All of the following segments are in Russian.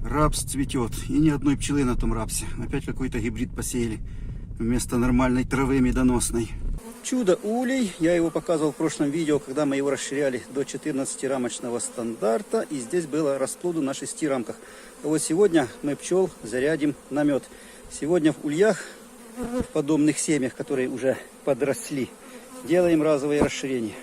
Рапс цветет. И ни одной пчелы на том рапсе. Опять какой-то гибрид посеяли. Вместо нормальной травы медоносной. Чудо улей. Я его показывал в прошлом видео, когда мы его расширяли до 14-рамочного стандарта. И здесь было расплоду на 6 рамках. А вот сегодня мы пчел зарядим на мед. Сегодня в ульях, в подобных семьях, которые уже подросли, делаем разовые расширения.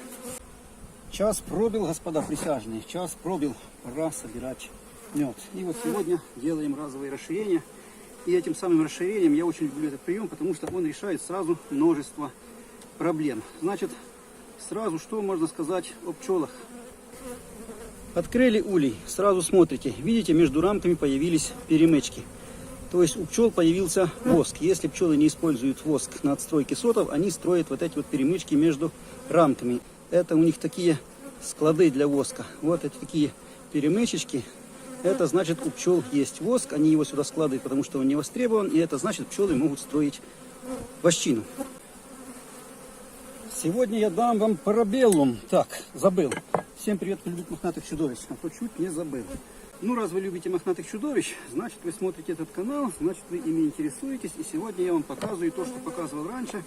Час пробил, господа присяжные. Час пробил. Пора собирать мед. И вот сегодня делаем разовые расширения. И этим самым расширением я очень люблю этот прием, потому что он решает сразу множество проблем. Значит, сразу что можно сказать о пчелах? Открыли улей, сразу смотрите, видите, между рамками появились перемычки. То есть у пчел появился воск. Если пчелы не используют воск на отстройке сотов, они строят вот эти вот перемычки между рамками. Это у них такие склады для воска. Вот эти такие перемычечки. Это значит, у пчел есть воск, они его сюда складывают, потому что он не востребован, и это значит, пчелы могут строить вощину. Сегодня я дам вам парабеллум. Так, забыл. Всем привет, кто любит мохнатых чудовищ, а то чуть не забыл. Ну, раз вы любите мохнатых чудовищ, значит, вы смотрите этот канал, значит, вы ими интересуетесь, и сегодня я вам показываю то, что показывал раньше.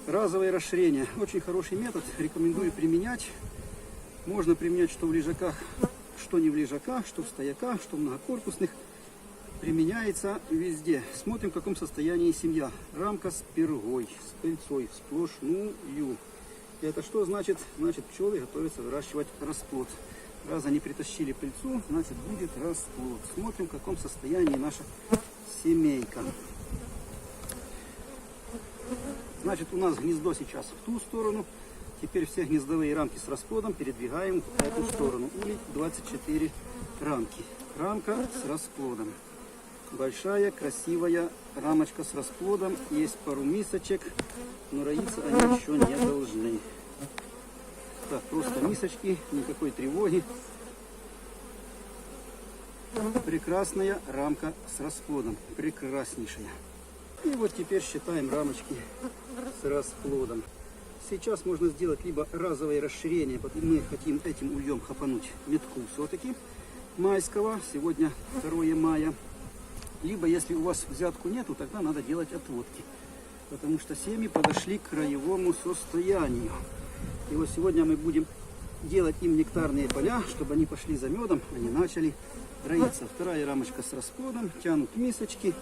Разовое расширение. Очень хороший метод, рекомендую применять. Можно применять что в лежаках, что не в лежаках, что в стояках, что в многокорпусных. Применяется везде. Смотрим, в каком состоянии семья. Рамка с пергой, с пыльцой, сплошную. Это что значит? Значит, пчелы готовятся выращивать расплод. Раз они притащили пыльцу, значит, будет расплод. Смотрим, в каком состоянии наша семейка. Значит, у нас гнездо сейчас в ту сторону. Теперь все гнездовые рамки с расплодом передвигаем в эту сторону. Улей 24 рамки. Рамка с расплодом. Большая, красивая рамочка с расплодом. Есть пару мисочек, но роиться они еще не должны. Так, просто мисочки, никакой тревоги. Прекрасная рамка с расплодом. Прекраснейшая. И вот теперь считаем рамочки с расплодом. Сейчас можно сделать либо разовое расширение, мы хотим этим ульем хапануть метку все-таки майского, сегодня 2 мая. Либо если у вас взятку нету, тогда надо делать отводки, потому что семьи подошли к краевому состоянию. И вот сегодня мы будем делать им нектарные поля, чтобы они пошли за медом, они начали роиться. Вторая рамочка с расплодом, тянут мисочки,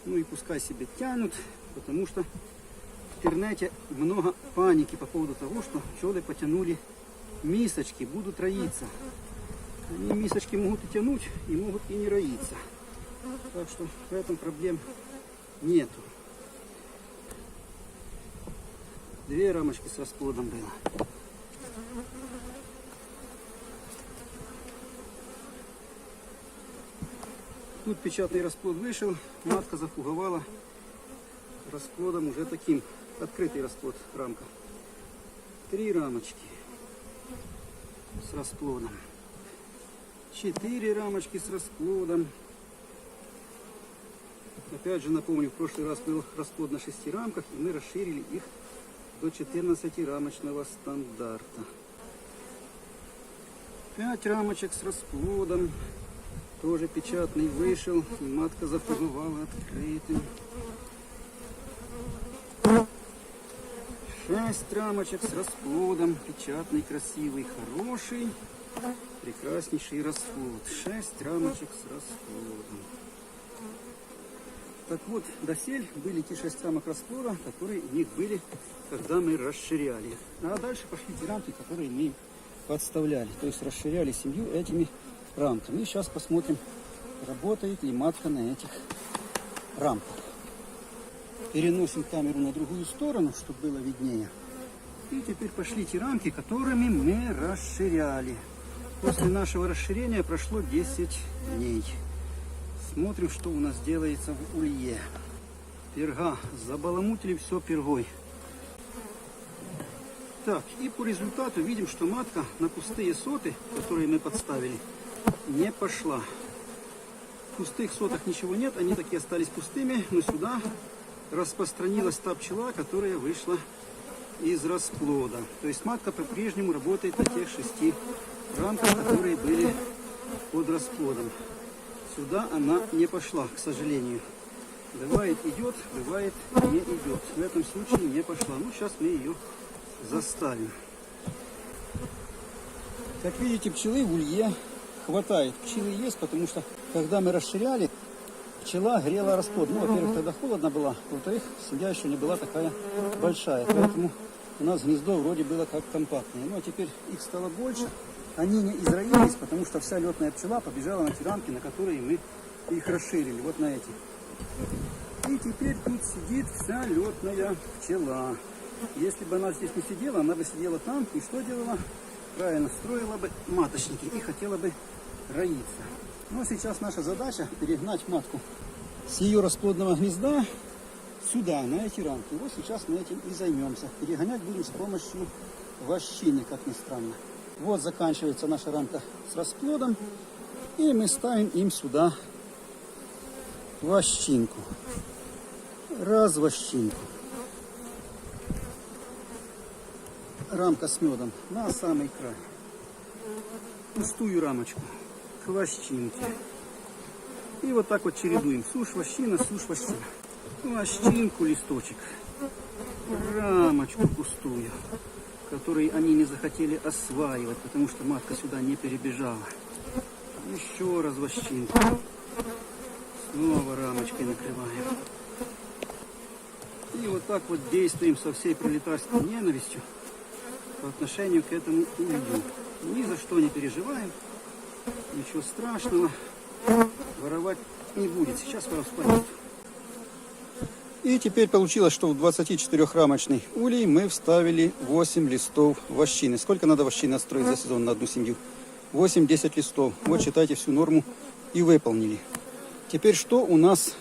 ну и пускай себе тянут, потому что в интернете много паники по поводу того, что пчелы потянули мисочки, будут роиться. Они мисочки могут и тянуть, и могут и не роиться. Так что в этом проблем нету. 2 рамочки с расплодом было. Тут печатный расплод вышел, матка зафуговала расплодом уже таким. Открытый расплод рамка. 3 рамочки с расплодом. 4 рамочки с расплодом. Опять же напомню, в прошлый раз был расплод на 6 рамках, и мы расширили их до 14-рамочного стандарта. 5 рамочек с расплодом. Тоже печатный вышел, и матка зафуговала открытым. 6 рамочек с расплодом, печатный, красивый, хороший, прекраснейший расплод. 6 рамочек с расплодом. Так вот, досель были те 6 рамок расплода, которые у них были, когда мы расширяли. А дальше пошли те рамки, которые мы подставляли. То есть расширяли семью этими рамками. И сейчас посмотрим, работает ли матка на этих рамках. Переносим камеру на другую сторону, чтобы было виднее. И теперь пошли те рамки, которыми мы расширяли. После нашего расширения прошло 10 дней. Смотрим, что у нас делается в улье. Перга. Забаламутили все пергой. Так, и по результату видим, что матка на пустые соты, которые мы подставили, не пошла. В пустых сотах ничего нет, они такие остались пустыми, но сюда распространилась та пчела, которая вышла из расплода. То есть матка по-прежнему работает на тех 6 рамках, которые были под расплодом. сюда она не пошла, к сожалению. Бывает идет, бывает не идет. В этом случае не пошла. Ну, сейчас мы ее заставим. Как видите, пчелы в улье хватает. Пчелы есть, потому что, когда мы расширяли, пчела грела расплод. Ну, во-первых, тогда холодно было. Во-вторых, семья еще не была такая большая. Поэтому у нас гнездо вроде было как компактное. Ну, а теперь их стало больше. Они не изроились, потому что вся летная пчела побежала на те рамки, на которые мы их расширили. Вот на эти. И теперь тут сидит вся летная пчела. Если бы она здесь не сидела, она бы сидела там. И что делала? Правильно, строила бы маточники и хотела бы роиться. Но сейчас наша задача перегнать матку с ее расплодного гнезда сюда, на эти рамки. Вот сейчас мы этим и займемся. Перегонять будем с помощью вощины, как ни странно. Вот заканчивается наша рамка с расплодом. И мы ставим им сюда вощинку. Раз вощинку. Рамка с медом на самый край. Пустую рамочку к вощинке. И вот так вот чередуем. Сушь, вощина, сушь, вощина. Вощинку, листочек. Рамочку пустую, которую они не захотели осваивать, потому что матка сюда не перебежала. Еще раз вощинку. Снова рамочкой накрываем. И вот так вот действуем со всей пролетарской ненавистью по отношению к этому улью. Ни за что не переживаем. Ничего страшного. Воровать не будет. Сейчас воровать пойдет. И теперь получилось, что в 24-рамочный улей мы вставили 8 листов вощины. Сколько надо вощины отстроить за сезон на одну семью? 8-10 листов. Вот считайте, всю норму и выполнили. Теперь что у нас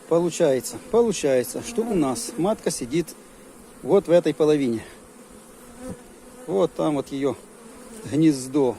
получается? Получается, что у нас матка сидит вот в этой половине. Вот там вот ее гнездо.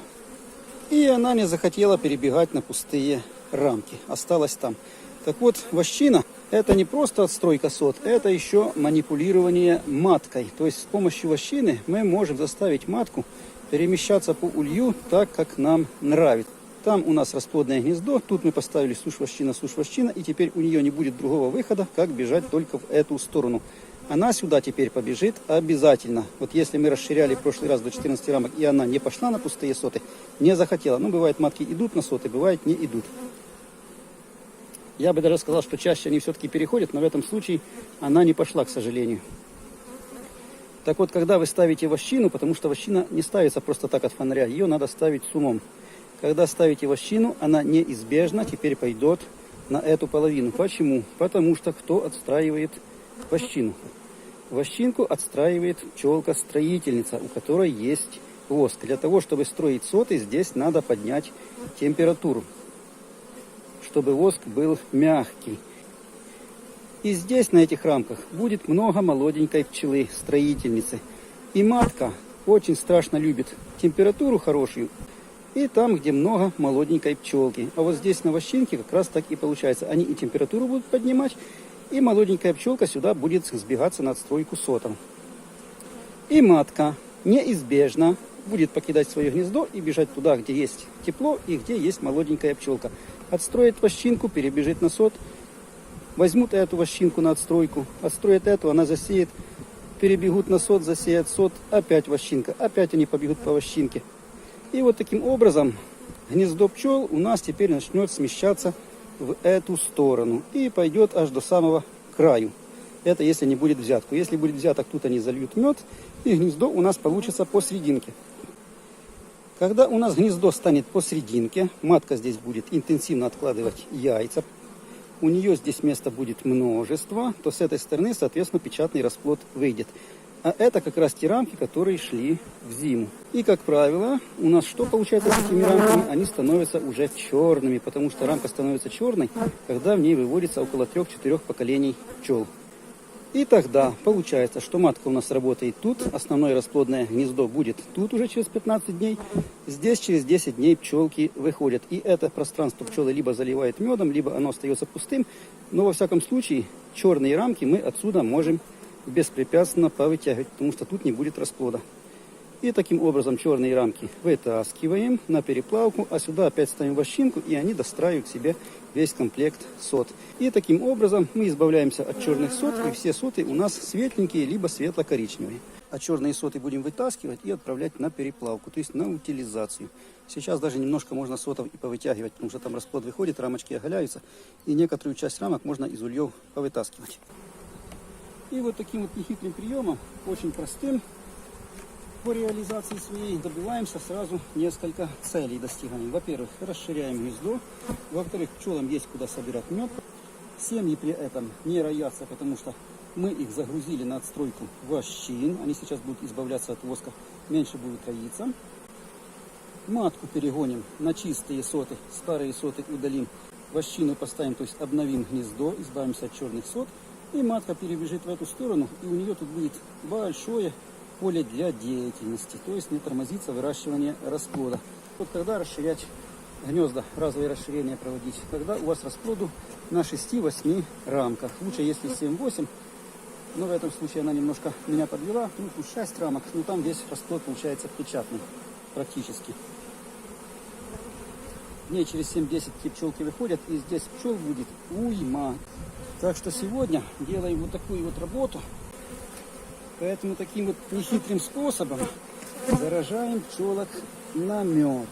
И она не захотела перебегать на пустые рамки. Осталась там. Так вот, вощина — это не просто отстройка сот, это еще манипулирование маткой. То есть с помощью вощины мы можем заставить матку перемещаться по улью так, как нам нравится. Там у нас расплодное гнездо, тут мы поставили сушь-вощина, и теперь у нее не будет другого выхода, как бежать только в эту сторону. Она сюда теперь побежит обязательно. Вот если мы расширяли в прошлый раз до 14 рамок, и она не пошла на пустые соты, не захотела. Ну, бывает, матки идут на соты, бывает, не идут. Я бы даже сказал, что чаще они все-таки переходят, но в этом случае она не пошла, к сожалению. Так вот, когда вы ставите вощину, потому что вощина не ставится просто так от фонаря, ее надо ставить с умом. Когда ставите вощину, она неизбежно теперь пойдет на эту половину. Почему? Потому что кто отстраивает вощину? Вощинку отстраивает пчелка-строительница, у которой есть воск. Для того, чтобы строить соты, здесь надо поднять температуру, чтобы воск был мягкий. И здесь, на этих рамках, будет много молоденькой пчелы, строительницы. И матка очень страшно любит температуру хорошую, и там, где много молоденькой пчелки. А вот здесь на вощинке как раз так и получается. Они и температуру будут поднимать, и молоденькая пчелка сюда будет сбегаться на отстройку сотом. И матка неизбежно будет покидать свое гнездо и бежать туда, где есть тепло и где есть молоденькая пчелка. Отстроит вощинку, перебежит на сот, возьмут эту вощинку на отстройку, отстроят эту, она засеет, перебегут на сот, засеят сот, опять вощинка, опять они побегут по вощинке. И вот таким образом гнездо пчел у нас теперь начнет смещаться в эту сторону и пойдет аж до самого краю. Это если не будет взятку. Если будет взяток, тут они зальют мед, и гнездо у нас получится посерединке. Когда у нас гнездо станет посерединке, матка здесь будет интенсивно откладывать яйца, у нее здесь места будет множество, то с этой стороны, соответственно, печатный расплод выйдет. А это как раз те рамки, которые шли в зиму. И, как правило, у нас что получается с этими рамками? Они становятся уже черными, потому что рамка становится черной, когда в ней выводится около 3-4 поколений пчел. И тогда получается, что матка у нас работает тут, основное расплодное гнездо будет тут уже через 15 дней, здесь через 10 дней пчелки выходят. И это пространство пчелы либо заливает медом, либо оно остается пустым, но во всяком случае черные рамки мы отсюда можем беспрепятственно повытягивать, потому что тут не будет расплода. И таким образом черные рамки вытаскиваем на переплавку, а сюда опять ставим вощинку, и они достраивают себе весь комплект сот. И таким образом мы избавляемся от черных сот, и все соты у нас светленькие, либо светло-коричневые. А черные соты будем вытаскивать и отправлять на переплавку, то есть на утилизацию. Сейчас даже немножко можно сотов и повытягивать, потому что там расплод выходит, рамочки оголяются, и некоторую часть рамок можно из ульев повытаскивать. И вот таким вот нехитрым приемом, очень простым, по реализации своей добиваемся сразу несколько целей достигаем. Во-первых, расширяем гнездо. Во-вторых, пчелам есть куда собирать мед. Семьи при этом не роятся, потому что мы их загрузили на отстройку вощин. Они сейчас будут избавляться от воска, меньше будут роиться. Матку перегоним на чистые соты, старые соты удалим. Вощину поставим, то есть обновим гнездо, избавимся от черных сот. И матка перебежит в эту сторону, и у нее тут будет большое поле для деятельности, то есть не тормозится выращивание расплода. Вот когда расширять гнезда, разовые расширения проводить, когда у вас расплоду на 6-8 рамках. Лучше, если 7-8, но в этом случае она немножко меня подвела, тут 6 рамок, но там весь расплод получается печатный практически. Дней через 7-10 такие пчелки выходят, и здесь пчел будет уйма. Так что сегодня делаем вот такую вот работу. Поэтому таким вот нехитрым способом заражаем пчелок на мед.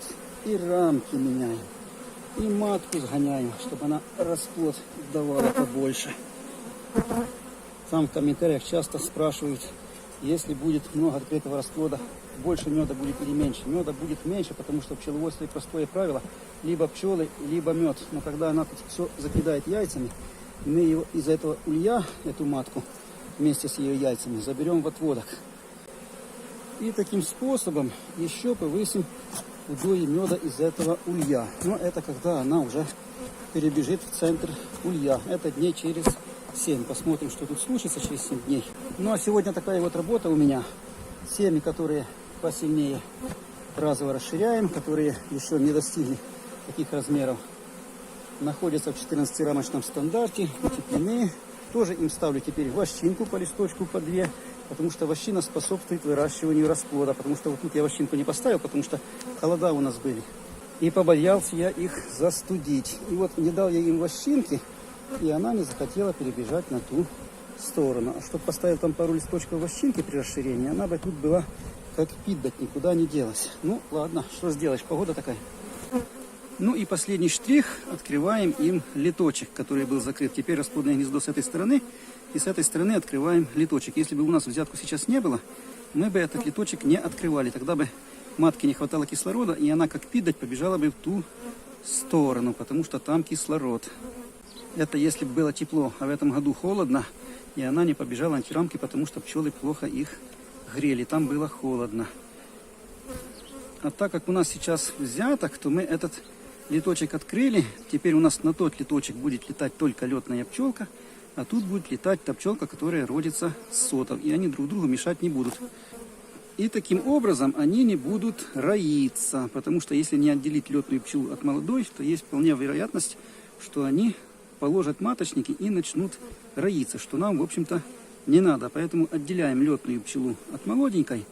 И рамки меняем. И матку сгоняем, чтобы она расплод давала побольше. Там в комментариях часто спрашивают, если будет много открытого расплода, больше меда будет или меньше. Меда будет меньше, потому что в пчеловодстве простое правило. Либо пчелы, либо мед. Но когда она тут все закидает яйцами, мы ее из этого улья, эту матку, вместе с ее яйцами заберем в отводок. И таким способом еще повысим удои меда из этого улья. Но это когда она уже перебежит в центр улья. Это дней через 7. Посмотрим, что тут случится через 7 дней. Ну а сегодня такая вот работа у меня. Семьи, которые посильнее, разово расширяем, которые еще не достигли таких размеров, находятся в 14-рамочном стандарте, утеплены. Тоже им ставлю теперь вощинку по листочку, по 2, потому что вощина способствует выращиванию расплода. Потому что вот тут я вощинку не поставил, потому что холода у нас были. И побоялся я их застудить. И вот не дал я им вощинки, и она не захотела перебежать на ту сторону. А чтобы поставил там пару листочков вощинки при расширении, она бы тут была как пиддать, никуда не делась. Ну ладно, что сделаешь, погода такая. Ну и последний штрих, открываем им литочек, который был закрыт. Теперь расплодное гнездо с этой стороны, и с этой стороны открываем литочек. Если бы у нас взятку сейчас не было, мы бы этот литочек не открывали. Тогда бы матке не хватало кислорода, и она как пидать побежала бы в ту сторону, потому что там кислород. Это если бы было тепло, а в этом году холодно, и она не побежала на эти рамки, потому что пчелы плохо их грели, там было холодно. А так как у нас сейчас взяток, то мы этот литочек открыли. Теперь у нас на тот литочек будет летать только летная пчелка, а тут будет летать та пчелка, которая родится с сотов. И они друг другу мешать не будут. И таким образом они не будут роиться, потому что если не отделить летную пчелу от молодой, то есть вполне вероятность, что они положат маточники и начнут роиться, что нам, в общем-то, не надо. Поэтому отделяем летную пчелу от молоденькой.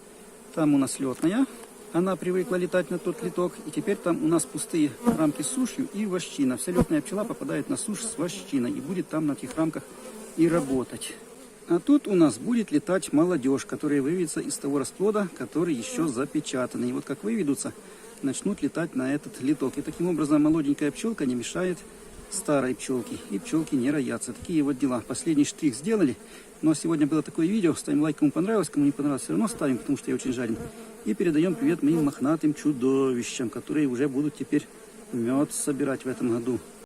Там у нас летная. Она привыкла летать на тот литок, и теперь там у нас пустые рамки с сушью и вощина. Вся летная пчела попадает на сушь с вощиной и будет там на этих рамках и работать. А тут у нас будет летать молодежь, которая выведется из того расплода, который еще запечатанный. И вот как выведутся, начнут летать на этот литок. И таким образом молоденькая пчелка не мешает старой пчелке, и пчелки не роятся. Такие вот дела. Последний штрих сделали. Но сегодня было такое видео. Ставим лайк, кому понравилось. Кому не понравилось, все равно ставим, потому что я очень жарен. И передаем привет моим мохнатым чудовищам, которые уже будут теперь мед собирать в этом году.